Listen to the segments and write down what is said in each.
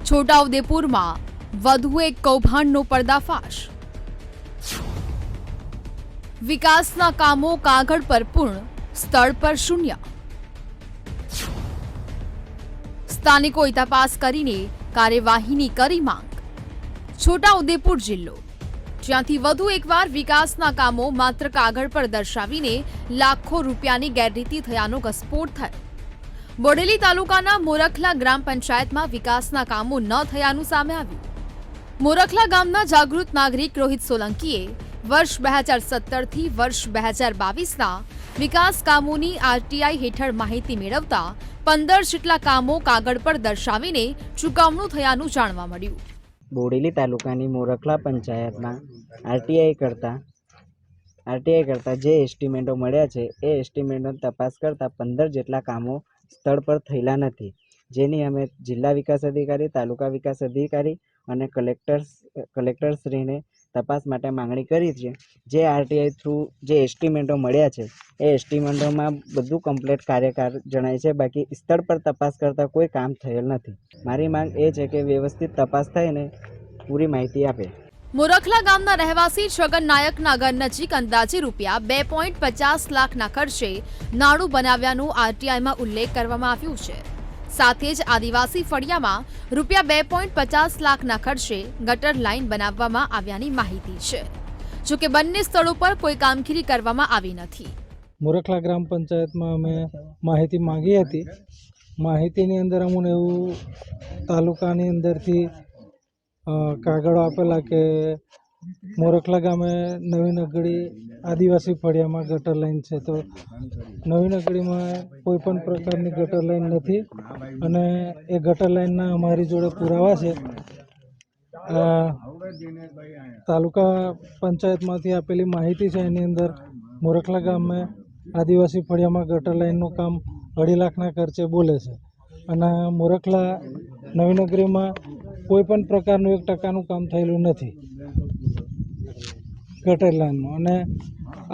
છોટાઉદેપુરમાં વધુ એક કૌભાંડનો પર્દાફાશ। વિકાસના કામો કાગળ પર પૂર્ણ, સ્થળ પર શૂન્ય। સ્થાનિકોએ તપાસ કરીને કાર્યવાહીની કરી માંગ। છોટાઉદેપુર જિલ્લો, જ્યાંથી વધુ એકવાર વિકાસના કામો માત્ર કાગળ પર દર્શાવીને લાખો રૂપિયાની ગેરરીતિ થયાનો ઘસ્ફોટ થયો। બોડેલી તાલુકાના મોરખલા ગ્રામ પંચાયતમાં વિકાસના કામો ન થયાનું સામે આવ્યું। મોરખલા ગામના જાગૃત નાગરિક રોહિત સોલંકીએ વર્ષ 2017 થી વર્ષ 2022ના વિકાસ કામોની આરટીઆઈ હેઠળ માહિતી મેળવતા 15 જેટલા કામો કાગળ પર દર્શાવીને ચૂકવણું થયાનું જાણવા મળ્યું। બોડેલી તાલુકાની મોરખલા પંચાયતમાં આરટીઆઈ કરતા જે એસ્ટિમેટો મળ્યા છે એ એસ્ટિમેટોની તપાસ કરતા 15 જેટલા કામો સ્થળ પર થયેલા નથી, જેની અમે જિલ્લા વિકાસ અધિકારી, તાલુકા વિકાસ અધિકારી અને કલેક્ટરશ્રીને તપાસ માટે માંગણી કરી છે। જે આરટીઆઈ થ્રુ જે એસ્ટિમેટો મળ્યા છે એ એસ્ટિમેટોમાં બધું કમ્પ્લીટ કાર્યકાર જણાય છે, બાકી સ્થળ પર તપાસ કરતાં કોઈ કામ થયેલ નથી। મારી માંગ એ છે કે વ્યવસ્થિત તપાસ થઈને પૂરી માહિતી આપે। મોરખલા ગામના રહેવાસી છગન નાયકના ઘર નજીક અંદાજે રૂપિયા 2.50 લાખના ખર્ચે નાળું બનાવ્યાનો આરટીઆઈમાં ઉલ્લેખ કરવામાં આવ્યો છે। સાથે જ આદિવાસી ફળિયામાં રૂપિયા 2.50 લાખના ખર્ચે ગટર લાઇન બનાવવામાં આવ્યાની માહિતી છે, જોકે બંને સ્થળો પર કોઈ કામગીરી કરવામાં આવી નથી। મોરખલા ગ્રામ પંચાયતમાં અમે માહિતી માંગી હતી। માહિતીની અંદર અમને એવું તાલુકાની અંદરથી કાગળો આપેલા કે મોરખલા ગામે નવી નગડી આદિવાસી ફળિયામાં ગટર લાઈન છે, તો નવી નગડીમાં કોઈ પણ પ્રકારની ગટર લાઈન નથી અને એ ગટર લાઈનના અમારી જોડે પુરાવા છે। તાલુકા પંચાયતમાંથી આપેલી માહિતી છે, એની અંદર મોરખલા ગામે આદિવાસી ફળિયામાં ગટર લાઈનનું કામ 2.5 લાખના ખર્ચે બોલે છે અને મોરખલા નવી નગરીમાં કોઈ પણ પ્રકારનું 1% કામ થયેલું નથી ગટર લાઈનનું। અને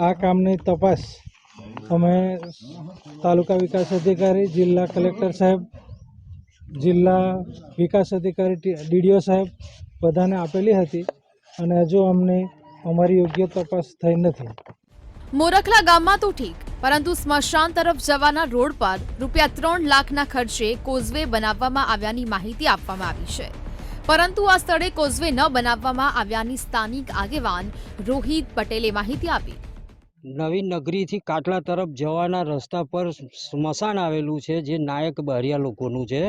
આ કામની તપાસ અમે તાલુકા વિકાસ અધિકારી, જિલ્લા કલેક્ટર સાહેબ, જિલ્લા વિકાસ અધિકારી, ડીડીઓ સાહેબ બધાને આપેલી હતી અને હજુ અમને અમારી યોગ્ય તપાસ થઈ નથી। મોરખલા ગામમાં તો ઠીક, પરંતુ સ્મશાન તરફ જવાના રોડ પર રૂપિયા 3 લાખના ખર્ચે કોઝવે બનાવવામાં આવ્યાની માહિતી આપવામાં આવી છે, પરંતુ આ સ્થળે કોઝવે ન બનાવવામાં આવ્યાની સ્થાનિક આગેવાન રોહિત પટેલે માહિતી આપી। નવી નગરીથી કાટલા તરફ જવાના રસ્તા પર સ્મશાન આવેલું છે, જે નાયક બહરિયા લોકોનું છે।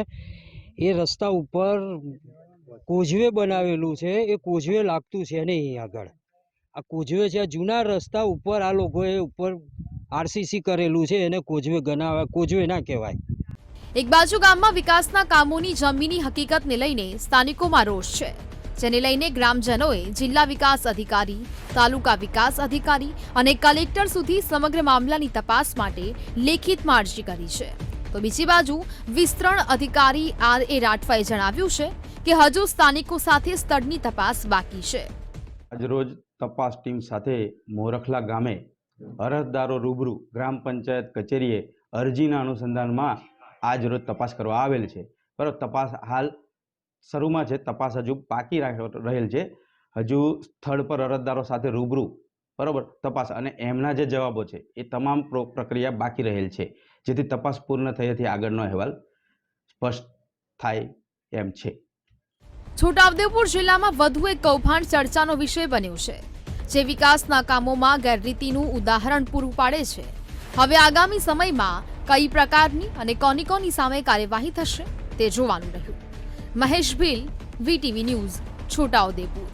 એ રસ્તા ઉપર કોઝવે બનાવેલું છે, એ કોઝવે લાગતું છે ને અહીં આગળ આ કોઝવે છે। જૂના રસ્તા ઉપર આ લોકોએ ઉપર આરસીસી કરેલું છે, એને કોઝવે ના કહેવાય। એક બાજુ ગામમાં વિકાસના કામોની જમીની હકીકતને લઈને સ્થાનિકોમાં રોષ છે, જેને લઈને ગ્રામજનોએ જિલ્લા વિકાસ અધિકારી, તાલુકા વિકાસ અધિકારી અને કલેક્ટર સુધી સમગ્ર મામલાની તપાસ માટે લેખિતમાં અરજી કરી છે। તો બીજી બાજુ વિસ્તરણ અધિકારી RA રાઠવાએ જણાવ્યું છે કે હજુ સ્થાનિકો સાથે સ્થળની તપાસ બાકી છે। આજરોજ તપાસ ટીમ સાથે મોરખલા ગામે અરજદારો રૂબરૂ ગ્રામ પંચાયત કચેરીએ અરજીના અનુસંધાનમાં આજ રોજ તપાસ કરવા આવેલ છે, બરાબર। તપાસ હાલ શરૂમાં છે, તપાસ હજુ બાકી રહેલ છે। હજુ સ્થળ પર અરજદારો સાથે રૂબરૂ બરાબર તપાસ અને એમના જે જવાબો છે એ તમામ પ્રક્રિયા બાકી રહેલ છે, જેથી તપાસ પૂર્ણ થયેથી આગળનો અહેવાલ સ્પષ્ટ થાય એમ છે। છોટાઉદેપુર જિલ્લામાં વધુ એક કૌભાંડ ચર્ચાનો વિષય બન્યું છે, જે વિકાસના કામોમાં ગેરરીતિનું ઉદાહરણ પૂરું પાડે છે। હવે આગામી સમયમાં કઈ પ્રકારની અને કોની સામે કાર્યવાહી થશે તે જોવાનું રહ્યું। Mahesh Bhil, VTV news, Chhota Udepur.